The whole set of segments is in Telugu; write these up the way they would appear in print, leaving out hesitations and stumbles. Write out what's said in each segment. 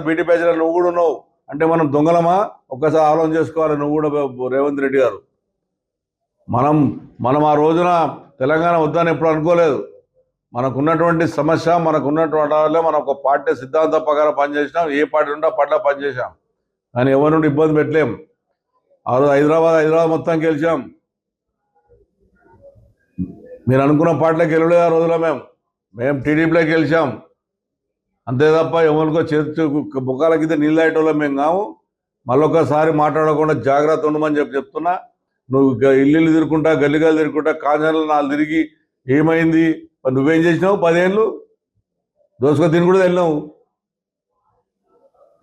బీటీ బ్యాచ్లో నువ్వు కూడా ఉన్నావు అంటే మనం దొంగలమా? ఒక్కసారి ఆలోచన చేసుకోవాలి. నువ్వు కూడా రేవంత్ రెడ్డి గారు, మనం ఆ రోజున తెలంగాణ వద్దని ఎప్పుడు అనుకోలేదు. మనకున్నటువంటి సమస్య, మనకున్నటువంటి వాళ్ళే మనం ఒక పార్టీ సిద్ధాంత ప్రకారం పనిచేసినాం. ఏ పార్టీ ఉంటే పట్ల పనిచేసాం, కానీ ఎవరి నుండి ఇబ్బంది పెట్టలేం. ఆ రోజు హైదరాబాద్ మొత్తం గెలిచాం. మీరు అనుకున్న పార్టీలోకి వెళ్ళలేదు ఆ రోజులో. మేము టీడీపీలోకి గెలిచాం అంతే తప్ప ఎవరికో చేతి ముఖాల కింద నీళ్ళు అయ్యేటోళ్ళం మేము కావు. మళ్ళొకసారి మాట్లాడకుండా జాగ్రత్త ఉండమని చెప్తున్నా. నువ్వు ఇల్లు తిరుగుకుంటా, గల్లిగల్లు తిరుగుకుంటా, కాంజాలు 4 తిరిగి ఏమైంది? నువ్వేం చేసినావు? 10 ఏళ్ళు దోసుకొని తిని కూడా వెళ్ళినావు.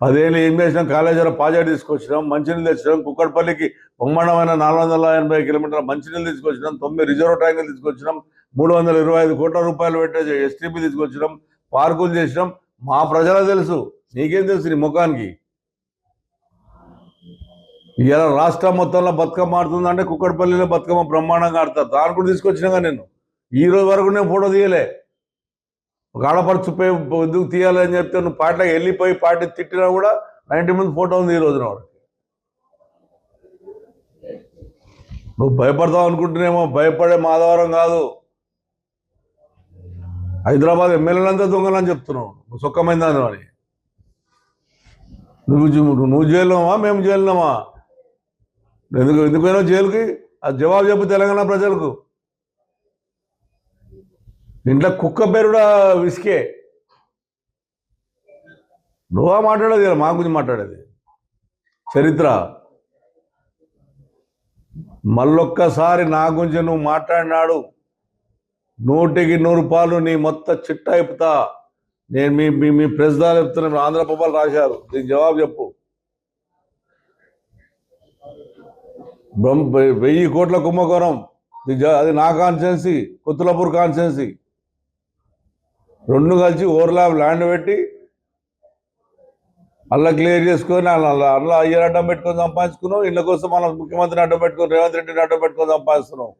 10 ఏళ్ళు ఏం చేసినాం? కాళేశ్వరం ప్రాజెక్ట్ తీసుకొచ్చినాం, మంచినీళ్ళు తెచ్చినాం. కుక్కడపల్లికి బ్రహ్మాండమైన 480 కిలోమీటర్ల మంచినీళ్ళు తీసుకొచ్చినాం. 9 రిజర్వ్ ట్యాంకులు తీసుకొచ్చినాం. 325 కోట్ల రూపాయలు పెట్టే ఎస్టీపీ తీసుకొచ్చినాం. పార్కులు చేసినాం. మా ప్రజలకు తెలుసు, నీకేం తెలుసు నీ ముఖానికి? ఇలా రాష్ట్రం మొత్తంలో బతుకమ్మ ఆడుతుందంటే కుక్కడపల్లిలో బతుకమ్మ బ్రహ్మాండంగా ఆడతారు. దాని కూడా తీసుకొచ్చినాగా నేను ఈ రోజు వరకు నేను ఫోటో తీయలే. ఒక ఆడపడుచు ఎందుకు తీయాలి అని చెప్తే నువ్వు పార్టీలోకి వెళ్ళిపోయి పార్టీ తిట్టినా కూడా 90 మంది ఫోటో ఉంది ఈ రోజున వరకు. నువ్వు భయపడతావు అనుకుంటున్నామో, భయపడే మాధవరం కాదు. హైదరాబాద్ ఎమ్మెల్యేలంతా దొంగలని చెప్తున్నావు నువ్వు, సుఖమైందని అని. నువ్వు జైలున్నావా, మేము జైలున్నామా? ఎందుకైనా జైలుకి అది జవాబు చెప్పు తెలంగాణ ప్రజలకు. ఇంట్లో కుక్క పేరు కూడా విసికే. నువ్వా మాట్లాడేది? మా గురించి మాట్లాడేది చరిత్ర. మళ్ళొక్కసారి నా గురించి నువ్వు మాట్లాడినాడు 100కి 100 రూపాయలు నీ మొత్తం చిట్టా చెప్తా. నేను మీ ప్రెసిడాలు చెప్తున్నా, ఆంధ్రప్రభలు రాశారు, దీనికి జవాబు చెప్పు. 1000 కోట్ల కుంభకోణం, అది నా కాన్స్టిట్యున్సీ, కొత్తలాపూర్ కాన్స్టిట్యున్సీ. 2 కలిసి ఓవర్లాప్ ల్యాండ్ పెట్టి అలా క్లియర్ చేసుకొని అలా అయ్యర్ అడ్డం పెట్టుకొని సంపాదించుకున్నావు. ఇళ్ళ కోసం మన ముఖ్యమంత్రిని అడ్డం పెట్టుకొని, రేవంత్ రెడ్డిని అడ్డం పెట్టుకొని సంపాదిస్తున్నావు.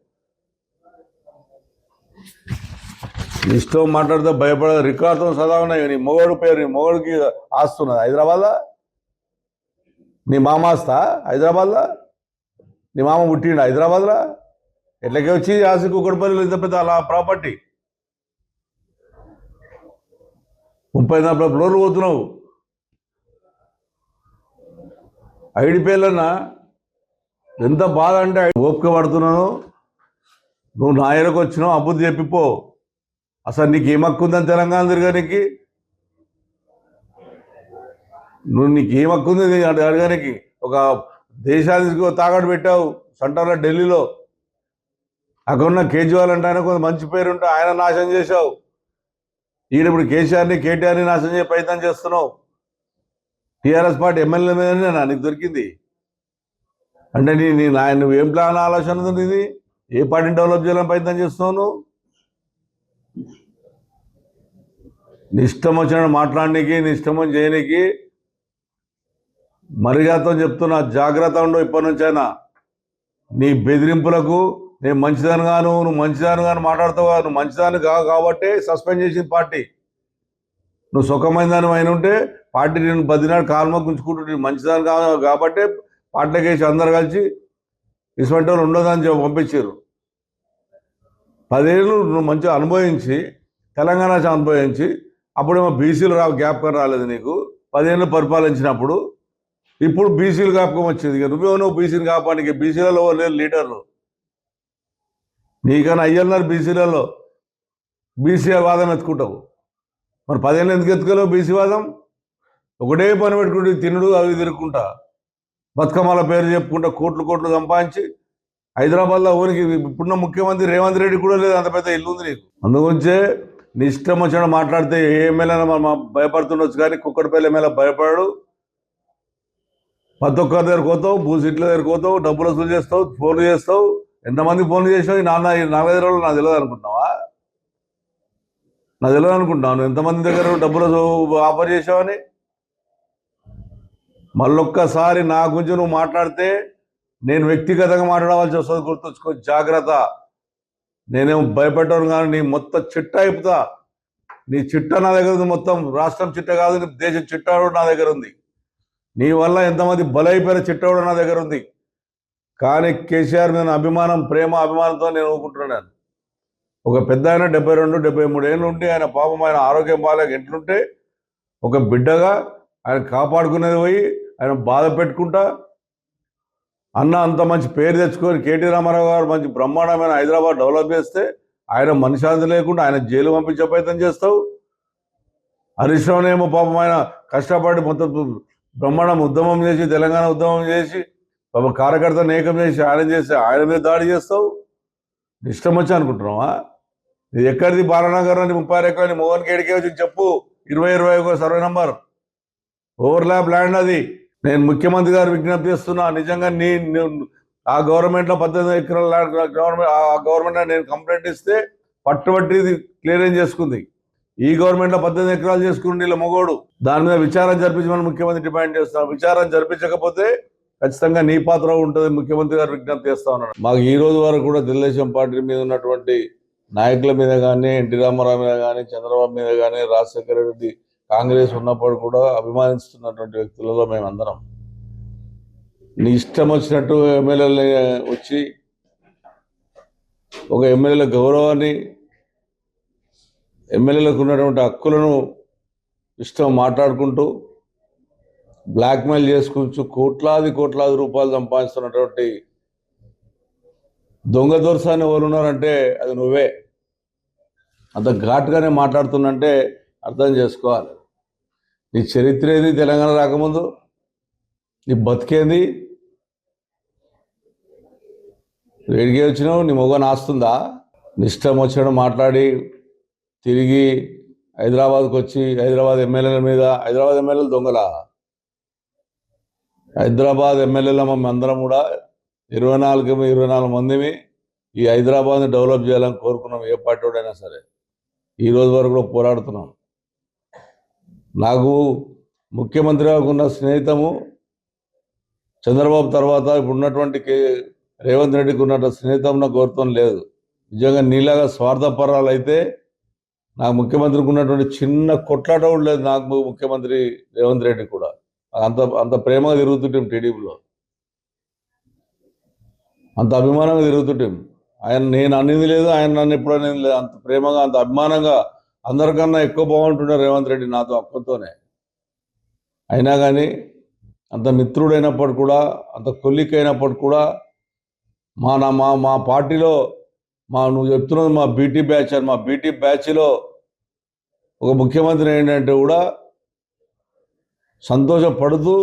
ఇష్టం మాట్లాడితే భయపడదు. రికార్డుతో సదా ఉన్నాయి. నీ మొగడు పేరు, నీ మొగడికి ఆస్తున్నది హైదరాబాద్లో. నీ మామ ఆస్తా హైదరాబాద్లో? నీ మామ పుట్టిండు హైదరాబాద్లో? ఎట్లకి వచ్చి ఆస్తి కుక్కడపల్లిలో ఇంత పెద్ద అలా ప్రాపర్టీ? 34 ఫ్లోర్లు పోతున్నావు. ఐడిపిఎలన్నా ఎంత బాధ అంటే ఓపిక పడుతున్నాను. నువ్వు నా ఎరకు వచ్చినావు, అబుద్ధి చెప్పిపో. అసలు నీకు ఏమక్కుందని తెలంగాణ తిరగడానికి? నీకు ఏమక్కుంది అడగడానికి? ఒక దేశానికి తాకట్టు పెట్టావు సెంటర్లో ఢిల్లీలో. అక్కడ ఉన్న కేజ్రీవాల్ అంటే ఆయన కొంత మంచి పేరుంటే ఆయన నాశనం చేశావు. ఈయన ఇప్పుడు కేసీఆర్ని, కేటీఆర్ని నాశనం చేసే ప్రయత్నం చేస్తున్నావు. టీఆర్ఎస్ పార్టీ ఎమ్మెల్యే మీదనే నీకు దొరికింది అంటే నువ్వేం ప్లాన్ ఆలోచన ఉంది? ఇది ఏ పార్టీని డెవలప్ చేయాలని ప్రయత్నం చేస్తున్నావు నువ్వు? నీ ఇష్టం వచ్చిన మాట్లాడడానికి, నీ ఇష్టం వచ్చి చేయడానికి మర్యాదతో చెప్తున్నా, జాగ్రత్త ఉండు. ఇప్పటి నుంచైనా నీ బెదిరింపులకు నేను మంచిదానిగాను, నువ్వు మంచిదానిగాను మాట్లాడుతావు. నువ్వు మంచిదాని కాబట్టి సస్పెండ్ చేసింది పార్టీ. నువ్వు సుఖమైన దాని అయిన ఉంటే పార్టీ నేను 10 నాడు కాల్మ గుంజుకుంటుంటే మంచిదాని కాబట్టి పార్టీకి వేసి అందరు కలిసి ఇటువంటి వాళ్ళు ఉండదని పంపించారు. 10 ఏళ్ళు నువ్వు మంచిగా అనుభవించి, తెలంగాణ అనుభవించి, అప్పుడేమో బీసీలు జ్ఞాపకం రాలేదు నీకు. 10 ఏళ్ళు పరిపాలించినప్పుడు ఇప్పుడు బీసీలు జ్ఞాపకం వచ్చింది. నువ్వు బీసీలు కాపానికి బీసీలలో లేరు లీడర్లు. నీకన్నా అయ్యన్నారు బీసీలలో. బీసీ వాదం ఎత్తుకుంటావు. మరి 10 ఏళ్ళు ఎందుకు ఎత్తుకోలేవు బీసీ వాదం? ఒకటే పని పెట్టుకుంటే తినుడు అవి తిరుగుకుంటా, బతుకమ్మల పేరు చెప్పుకుంటా కోట్లు సంపాదించి హైదరాబాద్లో ఊరికి ఇప్పుడున్న ముఖ్యమంత్రి రేవంత్ రెడ్డి కూడా లేదు అంత పెద్ద ఇల్లు ఉంది నీకు. అందుగురించే నీ ఇష్టం వచ్చిన మాట్లాడితే ఏ ఎమ్మెల్యేనా భయపడుతుండొచ్చు, కానీ కుక్కడపల్లి ఎమ్మెల్యే భయపడాడు. ప్రతి ఒక్కరి దగ్గరకు పోతావు, భూసీట్ల దగ్గరకు పోతావు, డబ్బులు వసూలు చేస్తావు, ఫోన్లు చేస్తావు. ఎంతమంది ఫోన్లు చేసావు? ఈ 4-5 రోజులు నాకు తెలియదు అనుకుంటున్నావా? నాకు తెలియదు అనుకుంటున్నాను ఎంతమంది దగ్గర డబ్బులు ఆఫర్ చేసావని. మళ్ళొక్కసారి నా గురించి నువ్వు మాట్లాడితే నేను వ్యక్తిగతంగా మాట్లాడవలసి వస్తుంది, గుర్తుంచుకో. జాగ్రత్త. నేనేం భయపెట్టాను కానీ నీ మొత్తం చిట్టా అయిపోతా. నీ చిట్టా నా దగ్గర ఉంది, మొత్తం రాష్ట్రం చిట్ట కాదు, నీ దేశం చిట్టా కూడా నా దగ్గర ఉంది. నీ వల్ల ఎంతమంది బలైపోయిన చిట్టా కూడా నా దగ్గర ఉంది. కానీ కేసీఆర్ మీద అభిమానం, ప్రేమ అభిమానంతో నేను ఊరుకుంటున్నాను. ఒక పెద్ద ఆయన 72, 73 ఏళ్ళు ఉంటే ఆయన పాపం ఆయన ఆరోగ్యం బాగాలేక ఎట్లుంటే ఒక బిడ్డగా ఆయన కాపాడుకునేది పోయి ఆయన బాధ పెట్టుకుంటా అన్న అంత మంచి పేరు తెచ్చుకొని కేటీ రామారావు గారు మంచి బ్రహ్మాండమైన హైదరాబాద్ డెవలప్ చేస్తే ఆయన మనశ్శాంతి లేకుండా ఆయన జైలు పంపించే ప్రయత్నం చేస్తావు. హరీష్ రావునేమో పాపం ఆయన కష్టపడి మొత్తం బ్రహ్మాండం ఉద్యమం చేసి, తెలంగాణ ఉద్యమం చేసి పాపం కార్యకర్తను ఏకం చేసి ఆయన మీద దాడి చేస్తావు. ఇష్టం వచ్చి అనుకుంటున్నావా? ఇది ఎక్కడిది? బాలనగర్ అని 30 ఎకరాలు మోహన్ కేడికే వచ్చి చెప్పు. 2021 సర్వే నంబర్ ఓవర్లాప్ ల్యాండ్ అది. నేను ముఖ్యమంత్రి గారు విజ్ఞప్తి చేస్తున్నా, నిజంగా ఆ గవర్నమెంట్లో 18 ఎకరాల గవర్నమెంట్ ఆ గవర్నమెంట్ నేను కంప్లైంట్ ఇస్తే పట్టుబట్టి క్లియరెన్స్ చేసుకుంది. ఈ గవర్నమెంట్లో 18 ఎకరాలు చేసుకుని వీళ్ళ మొగోడు. దాని మీద విచారణ జరిపించమని ముఖ్యమంత్రి డిమాండ్ చేస్తున్నాను. విచారణ జరిపించకపోతే ఖచ్చితంగా నీ పాత్ర ఉంటుంది, ముఖ్యమంత్రి గారు విజ్ఞప్తి చేస్తా ఉన్నాడు. మాకు ఈ రోజు వరకు కూడా తెలుగుదేశం పార్టీ మీద ఉన్నటువంటి నాయకుల మీద కానీ, ఎన్టీ రామారావు మీద కానీ, చంద్రబాబు మీద కానీ, రాజశేఖర రెడ్డి కాంగ్రెస్ ఉన్నప్పుడు కూడా అభిమానిస్తున్నటువంటి వ్యక్తులలో మేమందరం. నీ ఇష్టం వచ్చినట్టు ఎమ్మెల్యేలు వచ్చి ఒక ఎమ్మెల్యేల గౌరవాన్ని, ఎమ్మెల్యేలకు ఉన్నటువంటి హక్కులను ఇష్టం మాట్లాడుకుంటూ బ్లాక్మెయిల్ చేసుకుంటూ కోట్లాది రూపాయలు సంపాదిస్తున్నటువంటి దొంగ దొరసాన్ని ఎవరు ఉన్నారంటే అది నువ్వే. అంత ఘాటుగానే మాట్లాడుతున్నంటే అర్థం చేసుకోవాలి. నీ చరిత్ర ఏది? తెలంగాణ రాకముందు నీ బతికేంది? వేడికి వచ్చినావు, నీ మొగను ఆస్తుందా? ఇష్టం వచ్చినట్టు మాట్లాడి తిరిగి హైదరాబాద్కి వచ్చి హైదరాబాద్ ఎమ్మెల్యేల మీద, హైదరాబాద్ ఎమ్మెల్యేలు దొంగలా? హైదరాబాద్ ఎమ్మెల్యేల అందరం కూడా 24 మందిని ఈ హైదరాబాద్ని డెవలప్ చేయాలని కోరుకున్నాం. ఏ పార్టీడైనా సరే ఈ రోజు వరకు కూడా పోరాడుతున్నాం. నాకు ముఖ్యమంత్రిగా ఉన్న స్నేహితము చంద్రబాబు తర్వాత ఇప్పుడు ఉన్నటువంటి రేవంత్ రెడ్డికి ఉన్నట్టు స్నేహితం నాకు కోరుతాం లేదు. నిజంగా నీలాగా స్వార్థపరాలు అయితే నాకు ముఖ్యమంత్రికి ఉన్నటువంటి చిన్న కొట్లాట కూడా లేదు. నాకు ముఖ్యమంత్రి రేవంత్ రెడ్డి కూడా అంత ప్రేమగా తిరుగుతుంటాం, టీడీపీలో అంత అభిమానంగా తిరుగుతుంటాం. ఆయన నేను అనేది లేదు, ఆయన నన్ను ఎప్పుడు అనేది లేదు. అంత ప్రేమగా, అంత అభిమానంగా, అందరికన్నా ఎక్కువ బాగుంటుండే రేవంత్ రెడ్డి నాతో ఒక్కతోనే. అయినా కానీ అంత మిత్రుడైనప్పుడు కూడా, అంత కొల్లికైనప్పుడు కూడా మా పార్టీలో నువ్వు చెప్తున్నది మా బీటీ బ్యాచ్ అని, మా బీటీ బ్యాచ్లో ఒక ముఖ్యమంత్రి ఏంటంటే కూడా సంతోషపడుతూ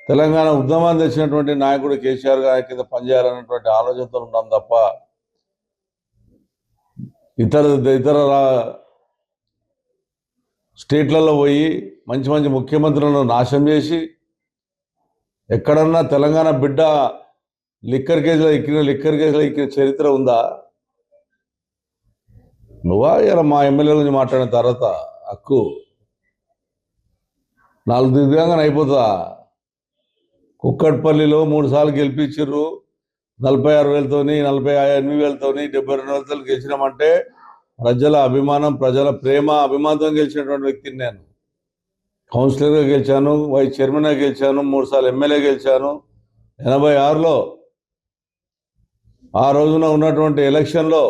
తెలంగాణ ఉద్యమాన్ని తెచ్చినటువంటి నాయకుడు కేసీఆర్ గారి కింద పనిచేయాలన్నటువంటి ఆలోచనతో ఉన్నాం తప్ప ఇతర స్టేట్లలో పోయి మంచి ముఖ్యమంత్రులను నాశనం చేసి ఎక్కడన్నా తెలంగాణ బిడ్డ లిక్కర్ కేసులో ఎక్కిన చరిత్ర ఉందా? నువ్వా ఇలా మా ఎమ్మెల్యే గురించి మాట్లాడిన తర్వాత హక్కు 4 దివ్యాంగానే అయిపోతుందా? కుక్కట్పల్లిలో 3 సార్లు గెలిపించారు, 46,000తోని, 48,000తోని, 72,000 గెలిచినామంటే ప్రజల అభిమానం, ప్రజల ప్రేమ అభిమానంతో గెలిచినటువంటి వ్యక్తిని నేను. కౌన్సిలర్గా గెలిచాను, వైస్ చైర్మన్గా గెలిచాను, 3 సార్లు ఎమ్మెల్యే గెలిచాను. 86లో ఆ రోజున ఉన్నటువంటి ఎలక్షన్లో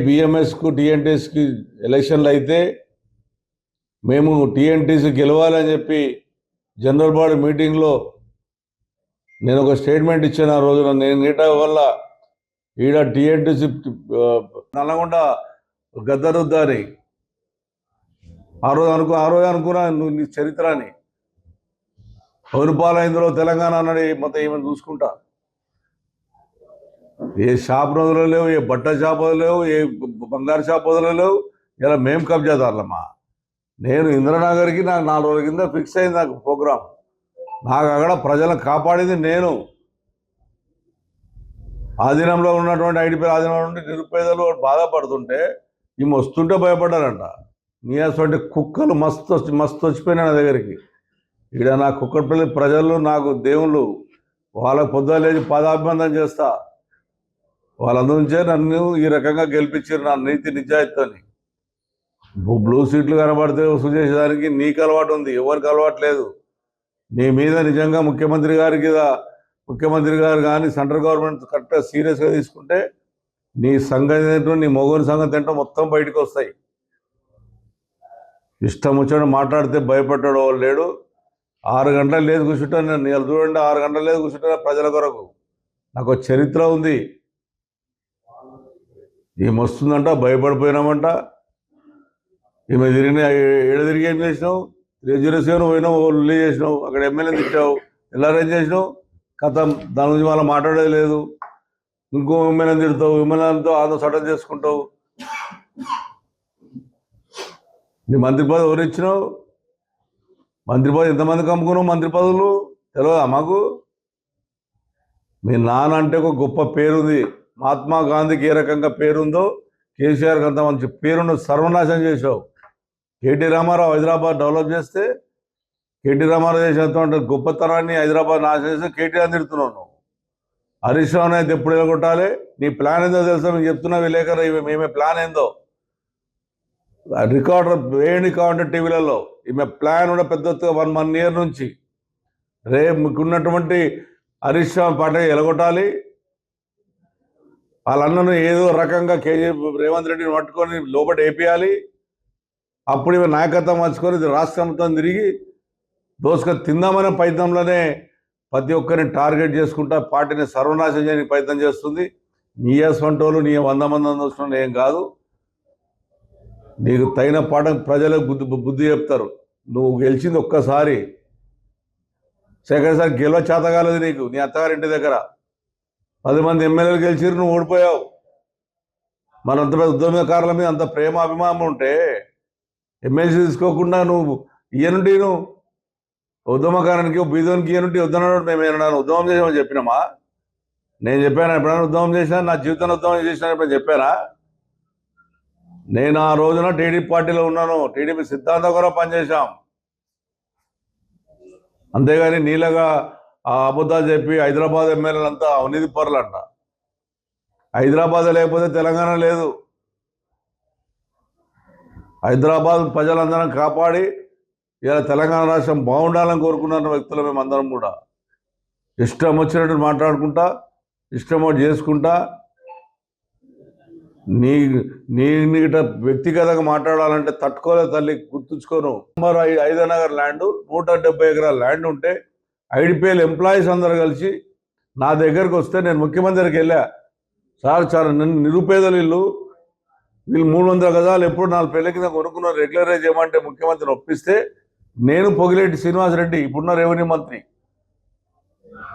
బిఎంఎస్కు టీఎన్టీఎస్కి ఎలక్షన్లు అయితే మేము టీఎన్టీసీ గెలవాలని చెప్పి జనరల్ బాడీ మీటింగ్లో నేను ఒక స్టేట్మెంట్ ఇచ్చాను. ఆ రోజున నేను నీట వల్ల ఈడ టీఎన్టీసీ నల్లగొండ గద్దరుద్దాని ఆ రోజు అనుకున్నా నువ్వు నీ చరిత్రని పౌరుపాలైందులో తెలంగాణ అన్నది మొత్తం ఏమైనా చూసుకుంటా. ఏ షాప్ రోజులు లేవు, ఏ బట్ట షాప్ వదలేవు, ఏ బంగారు షాప్ వదలలేవు. ఇలా మేము కబ్జాదారులమ్మా. నేను ఇంద్రనగర్కి నాకు 4 రోజుల కింద ఫిక్స్ అయింది నాకు ప్రోగ్రాం. నాకు అక్కడ ప్రజలను కాపాడింది నేను. ఆధీనంలో ఉన్నటువంటి ఐడిపి ఆధీనంలో ఉండి నిరుపేదలు బాధపడుతుంటే ఈమె వస్తుంటే భయపడ్డారంట. నీ అటువంటి కుక్కలు మస్తు వచ్చిపోయినా నా దగ్గరికి. ఇక్కడ నా కుక్కడపల్లి ప్రజలు నాకు దేవుళ్ళు, వాళ్ళకు పొద్దున లేచి పాదాభివందనం చేస్తా. వాళ్ళందరి నుంచే నన్ను ఈ రకంగా గెలిపించారు, నా నీతి నిజాయితీని. బ్లూ సీట్లు కనబడితే వసూలు చేసేదానికి నీకు అలవాటు ఉంది, ఎవరికి అలవాటు లేదు. నీ మీద నిజంగా ముఖ్యమంత్రి గారు కానీ సెంట్రల్ గవర్నమెంట్ కరెక్ట్గా సీరియస్గా తీసుకుంటే నీ సంగతి ఏంటో, నీ మొగోని సంగతి ఏంటో మొత్తం బయటకు వస్తాయి. ఇష్టం వచ్చాడు మాట్లాడితే భయపడ్డాడు వాళ్ళు లేడు. 6 గంటలు లేదు కూర్చుంటాను నేను, చూడండి 6 గంటలు లేదు కూర్చుంటా ప్రజల కొరకు. నాకు చరిత్ర ఉంది. ఈమె వస్తుందంట, భయపడిపోయినామంట. ఈమె తిరిగి ఏం చేసినావు? 307 పోయినావు, రిలీజ్ చేసినావు, అక్కడ ఎమ్మెల్యేని తిట్టావు, ఎలా అరేంజ్ చేసినావు? కథం, దాని గురించి వాళ్ళ మాట్లాడేది లేదు. ఇంకో ఎమ్మెల్యేని తిడతావు, ఎమ్మెల్యేలతో ఆదో సటన్ చేసుకుంటావు. నీ మంత్రి పదవి ఎవరు ఇచ్చినావు? మంత్రి పదవి ఎంతమందికి అమ్ముకున్నావు? మంత్రి పదవులు తెలియదా మాకు? మీ నాన్న అంటే ఒక గొప్ప పేరుంది. మహాత్మా గాంధీకి ఏ రకంగా పేరుందో కేసీఆర్కి అంత మంచి పేరును సర్వనాశనం చేసావు. కేటీ రామారావు హైదరాబాద్ డెవలప్ చేస్తే, కేటీ రామారావు చేసేటువంటి గొప్పతనాన్ని హైదరాబాద్ నాశనం చేస్తే కేటీఆర్ తిడుతున్నావు నువ్వు. హరీష్ రావు అయితే ఎప్పుడు ఎలగొట్టాలి? నీ ప్లాన్ ఏందో తెలుసా? మీకు చెప్తున్నా విలేకరు, మేమే ప్లాన్ ఏందో రికార్డర్ వేయండి కావాలంటే టీవీలలో. ఈమె ప్లాన్ కూడా పెద్ద 1 year నుంచి మీకున్నటువంటి హరీష్ రావు పార్టీ ఎలగొట్టాలి. వాళ్ళన్నను ఏదో రకంగా రేవంత్ రెడ్డిని పట్టుకొని లోపల వేపియాలి. అప్పుడు ఇవి నాయకత్వం మార్చుకొని రాష్ట్రంతో తిరిగి దోసుకొని తిందామనే ప్రయత్నంలోనే ప్రతి ఒక్కరిని టార్గెట్ చేసుకుంటా పార్టీని సర్వనాశనం చేయడానికి ప్రయత్నం చేస్తుంది. నీ వంటోళ్ళు, నీ 100 మంది వస్తున్న ఏం కాదు. నీకు తగిన పాఠం ప్రజలకు బుద్ధి చెప్తారు. నువ్వు గెలిచింది ఒక్కసారి, సెకండ్ సారి గెలవ చేత కాలేదు నీకు. నీ అత్తగారింటి దగ్గర 10 మంది ఎమ్మెల్యేలు గెలిచిరు, నువ్వు ఓడిపోయావు. మనంత పెద్ద ఉద్యమకారుల మీద అంత ప్రేమ అభిమానం ఉంటే ఎమ్మెల్సీ తీసుకోకుండా నువ్వు ఇయ్యనుండి, నువ్వు ఉద్యమకారానికి బీదోనికి ఇయ్యనుండి వద్దన్నాడు. మేము ఏమన్నా ఉద్యమం చేసామని చెప్పినామా? నేను చెప్పాను ఎప్పుడైనా ఉద్యమం చేసినా? నా జీవితంలో ఉద్యమం చేసినా ఎప్పుడైనా చెప్పానా? నేను ఆ రోజున టీడీపీ పార్టీలో ఉన్నాను, టీడీపీ సిద్ధాంతం కూడా పనిచేశాం. అంతేగాని నీళ్ళగా ఆ అబద్ధాలు చెప్పి హైదరాబాద్ ఎమ్మెల్యేలంతా అవినీతి పరులంట. హైదరాబాద్ లేకపోతే తెలంగాణ లేదు. హైదరాబాద్ ప్రజలందరం కాపాడి ఇలా తెలంగాణ రాష్ట్రం బాగుండాలని కోరుకున్న వ్యక్తులు మేమందరం కూడా. ఇష్టం వచ్చినట్టు మాట్లాడుకుంటా, ఇష్టం చేసుకుంటా, నీట వ్యక్తిగతంగా మాట్లాడాలంటే తట్టుకోలేదు తల్లి, గుర్తుంచుకోను. 5 నగర్ ల్యాండ్ 170 ఎకరాల ల్యాండ్ ఉంటే ఐడిపిఎల్ ఎంప్లాయీస్ అందరు కలిసి నా దగ్గరకు వస్తే నేను ముఖ్యమంత్రికి వెళ్ళా. సార్ చాలా నిరుపేదలు ఇల్లు, వీళ్ళు 300 గజాలు ఎప్పుడు 4 పెళ్లి కింద కొనుక్కున్నారు, రెగ్యులరైజ్ చేయమంటే ముఖ్యమంత్రిని ఒప్పిస్తే నేను పొగిలేటి శ్రీనివాసరెడ్డి ఇప్పుడున్న రెవెన్యూ మంత్రి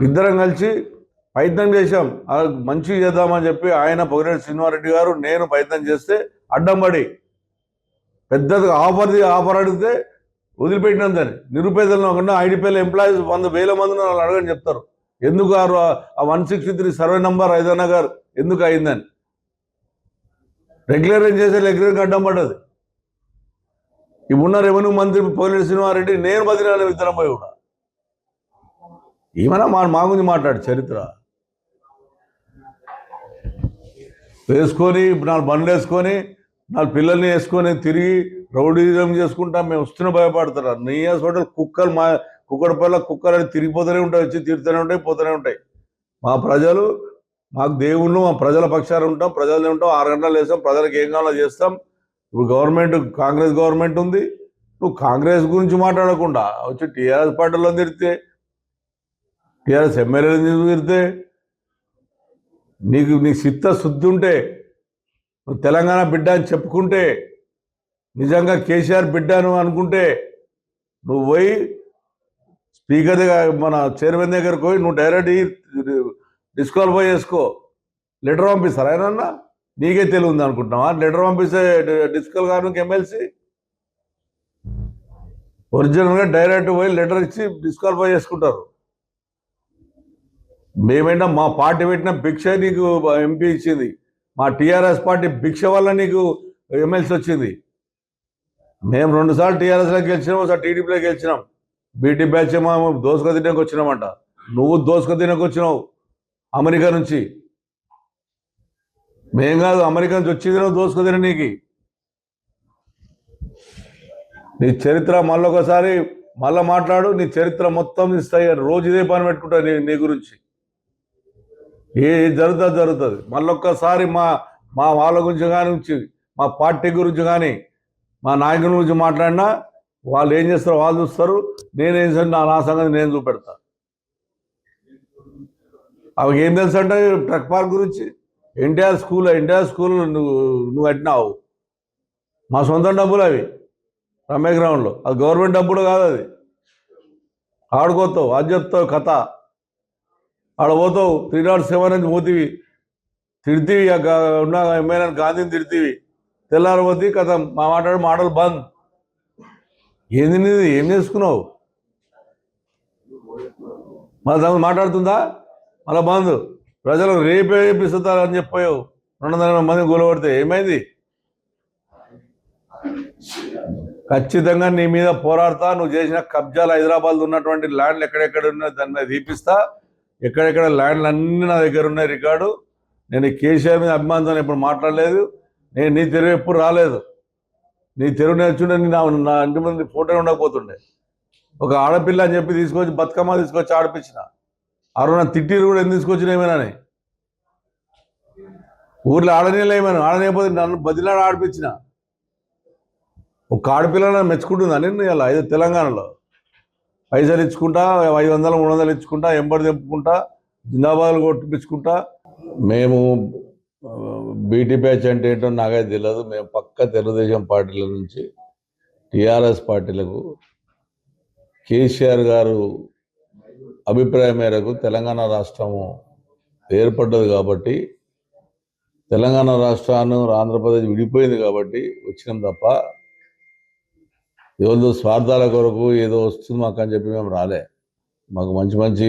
ఇద్దరం కలిసి ప్రయత్నం చేశాం. మంచిగా చేద్దామని చెప్పి ఆయన పొగిలేటి శ్రీనివాసరెడ్డి గారు నేను ప్రయత్నం చేస్తే అడ్డం పడి పెద్దగా ఆఫర్ అడిగితే వదిలిపెట్టినందని. నిరుపేదలను కాకుండా ఐడిపిఎల్ ఎంప్లాయీస్ 100,000 మంది వాళ్ళు అడగని చెప్తారు ఎందుకు ఆ 163 సర్వే నంబర్ 5 నగర్ ఎందుకు అయిందని. రెగ్యులరైజ్ చేసే రెగ్యులర్గా అడ్డం పడ్డది. ఇప్పుడున్న రెవెన్యూ మంత్రి పొగిలేటి శ్రీనివాసరెడ్డి నేను బదిలీ ఇద్దరం పోయి కూడా ఏమైనా మా గురించి మాట్లాడు చరిత్ర వేసుకొని 4 బండ్లు వేసుకొని 4 పిల్లల్ని వేసుకొని తిరిగి రౌడీజం చేసుకుంటా మేము వస్తున్న భయపడతారు. నీ హాస్పిటల్ కుక్కడపల్ల కుక్కలు అని తిరిగిపోతూనే ఉంటాయి, వచ్చి తిరుగుతూనే ఉంటాయి, పోతూనే ఉంటాయి. మా ప్రజలు మాకు దేవుళ్ళు, మా ప్రజల పక్షాలు ఉంటాం, ప్రజలు ఉంటాం. 6 గంటలు వేస్తాం, ప్రజలకు ఏం కావాలో చేస్తాం. ఇప్పుడు కాంగ్రెస్ గవర్నమెంట్ ఉంది, నువ్వు కాంగ్రెస్ గురించి మాట్లాడకుండా వచ్చి టీఆర్ఎస్ పార్టీలో తిరిగితే, టీఆర్ఎస్ ఎమ్మెల్యేలు తిరిగితే నీకు చిత్తశుద్ధి ఉంటే, నువ్వు తెలంగాణ బిడ్డ అని చెప్పుకుంటే, నిజంగా కేసీఆర్ బిడ్డను అనుకుంటే నువ్వు పోయి స్పీకర్ దగ్గర మన చైర్మన్ దగ్గరకు పోయి నువ్వు డైరెక్ట్ డిస్క్వాలిఫై చేసుకో. లెటర్ పంపిస్తారు ఆయన, నీకే తెలియదు అనుకుంటున్నావా? లెటర్ పంపిస్తే డిస్క్వాల్ గారు ఎమ్మెల్సీ ఒరిజినల్గా డైరెక్ట్ పోయి లెటర్ ఇచ్చి డిస్క్వాలిఫై చేసుకుంటారు. మేమైనా మా పార్టీ పెట్టిన భిక్ష నీకు ఎంపీ ఇచ్చింది, మా టీఆర్ఎస్ పార్టీ భిక్ష వల్ల నీకు ఎమ్మెల్సీ వచ్చింది. మేము 2 సార్లు టీఆర్ఎస్లోకి గెలిచినాం, ఒకసారి టీడీపీలో గెలిచినాం. బీటీ బ్యాచ్ మేము దోసుక తినకు వచ్చినామంట, నువ్వు దోసుక తినకు వచ్చినావు అమెరికా నుంచి. మేం కాదు, అమెరికా నుంచి వచ్చింది దోసుకుదిన నీకు. నీ చరిత్ర మళ్ళొకసారి మళ్ళీ మాట్లాడు, నీ చరిత్ర మొత్తం ఇస్తాయి. రోజు ఇదే పని పెట్టుకుంటా నీ గురించి. ఏ జరుగుతుంది మళ్ళొక్కసారి మా మా వాళ్ళ గురించి కానీ, మా పార్టీ గురించి కానీ, మా నాయకుల గురించి మాట్లాడినా వాళ్ళు ఏం చేస్తారో వాళ్ళు చూస్తారు, నేనేం చేస్తాను నా సంగతి నేను చూపెడతా. అవి ఏం తెలుసు అంటే ట్రక్ పార్క్ గురించి ఎన్టీఆర్ స్కూల్ నువ్వు కట్టినావు, మా సొంత డబ్బులు అవి, రమ్య గ్రౌండ్లో. అది గవర్నమెంట్ డబ్బులు కాదు, అది ఆడుకోతావు, అది చెప్తావు కథ. ఆడ పోతావు 307 నుంచి పోతీవి, తిడితీవి, ఉన్న ఎమ్మెల్యే గాంధీని తిడితీవి, తెల్లారిపోతే కథ మా మాటలు బంద్. ఏంది నీది, ఏం చేసుకున్నావు? మళ్ళీ మాట్లాడుతుందా, మళ్ళీ బంద్. ప్రజలకు రేపిస్తారు అని చెప్పావు. 200 మంది గూలబడితే ఏమైంది? ఖచ్చితంగా నీ మీద పోరాడతా. నువ్వు చేసిన కబ్జాలు, హైదరాబాద్ ఉన్నటువంటి ల్యాండ్లు ఎక్కడెక్కడ ఉన్నాయో దాని మీద తీపిస్తా. ఎక్కడెక్కడ ల్యాండ్లు అన్నీ నా దగ్గర ఉన్నాయి రికార్డు. నేను కేసీఆర్ మీద అభిమానంతో ఎప్పుడు మాట్లాడలేదు. నేను నీ తెరువు ఎప్పుడు రాలేదు. నీ తెరువు నేర్చుంటే నా ఇంటి ముందు ఫోటో ఉండకపోతుండే. ఒక ఆడపిల్ల అని చెప్పి తీసుకొచ్చి బతుకమ్మ తీసుకొచ్చి ఆడిపించిన. ఆ రోజు తిట్టిరు కూడా ఎందుకు తీసుకొచ్చిన ఏమైనాని. ఊర్లో ఆడనీళ్ళు ఏమైనా ఆడనేపోతే నన్ను బదిలాడు ఆడిపించిన. ఒక ఆడపిల్లని మెచ్చుకుంటుందా నేను ఇలా ఐదు తెలంగాణలో పైసలు ఇచ్చుకుంటా, 500 300 ఇచ్చుకుంటా, ఎంబడి తెంపుకుంటా, జిందాబాద్లు కొట్టిపించుకుంటా. మేము బీటీ బ్యాచ్ అంటే ఏంటో నాకైతే తెలియదు. మేము పక్క తెలుగుదేశం పార్టీల నుంచి టీఆర్ఎస్ పార్టీలకు కేసీఆర్ గారు అభిప్రాయం మేరకు తెలంగాణ రాష్ట్రము ఏర్పడ్డది కాబట్టి, తెలంగాణ రాష్ట్రాన్ని ఆంధ్రప్రదేశ్ విడిపోయింది కాబట్టి వచ్చినాం తప్ప ఏదో స్వార్థాల కొరకు ఏదో వస్తుంది మాకు అని చెప్పి మేము రాలే. మాకు మంచి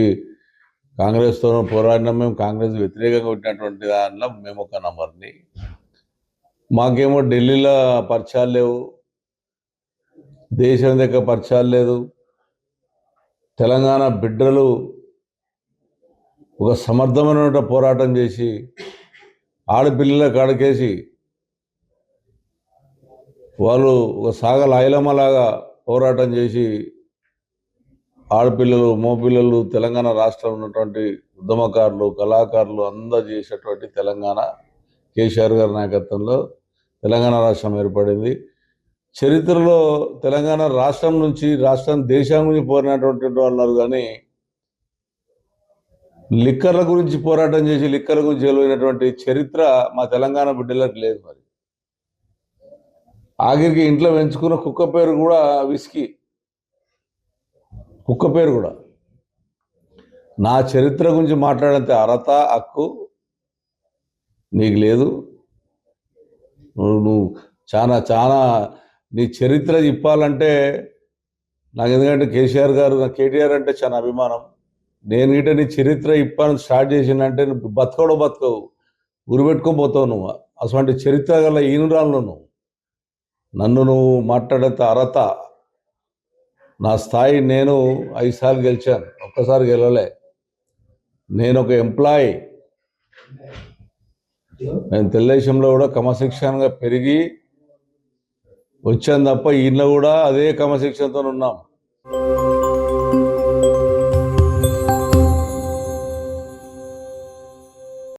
కాంగ్రెస్తో పోరాడినాం. మేము కాంగ్రెస్ వ్యతిరేకంగా ఉంటున్నటువంటి దానిలో మేము ఒక నంబర్ని. మాకేమో ఢిల్లీలో పరిచయాలు లేవు, దేశం దగ్గర పరిచయాలు లేదు. తెలంగాణ బిడ్డలు ఒక సమర్థమైన పోరాటం చేసి ఆడపిల్లల కాడకేసి వాళ్ళు ఒక సాగల ఐలమ్మలాగా పోరాటం చేసి ఆడపిల్లలు, మోపిల్లలు, తెలంగాణ రాష్ట్రంలో ఉన్నటువంటి ఉద్యమకారులు, కళాకారులు అందరూ చేసేటువంటి తెలంగాణ కేసీఆర్ గారి నాయకత్వంలో తెలంగాణ రాష్ట్రం ఏర్పడింది. చరిత్రలో తెలంగాణ రాష్ట్రం నుంచి దేశం గురించి పోరాడినటువంటి వాళ్ళు ఉన్నారు, కానీ లిక్కర్ల గురించి పోరాటం చేసి లిక్కర్ల గురించి గెలిచినటువంటి చరిత్ర మా తెలంగాణ బిడ్డలకు లేదు. మరి ఆఖరికి ఇంట్లో పెంచుకున్న కుక్క పేరు కూడా విస్కీ, కుక్క పేరు కూడా. నా చరిత్ర గురించి మాట్లాడంత అర్హత, హక్కు నీకు లేదు. నువ్వు చాలా నీ చరిత్ర చెప్పాలంటే నాకు, ఎందుకంటే కేసీఆర్ గారు, నాకు కేటీఆర్ అంటే చాలా అభిమానం. నేను గిట్ట నీ చరిత్ర ఇప్పాలని స్టార్ట్ చేసిందంటే నువ్వు బతకవు, ఉరిపెట్టుకోబోతావు. నువ్వు అటువంటి చరిత్ర గల ఈనురాలను నన్ను నువ్వు మాట్లాడేంత అర్హత, నా స్థాయి. నేను 5 సార్లు గెలిచాను, ఒక్కసారి గెలవలే. నేను ఒక ఎంప్లాయీ. నేను తెలుగుదేశంలో కూడా క్రమశిక్షణగా పెరిగి వచ్చాను తప్ప ఈయన కూడా అదే క్రమశిక్షణతో ఉన్నాం.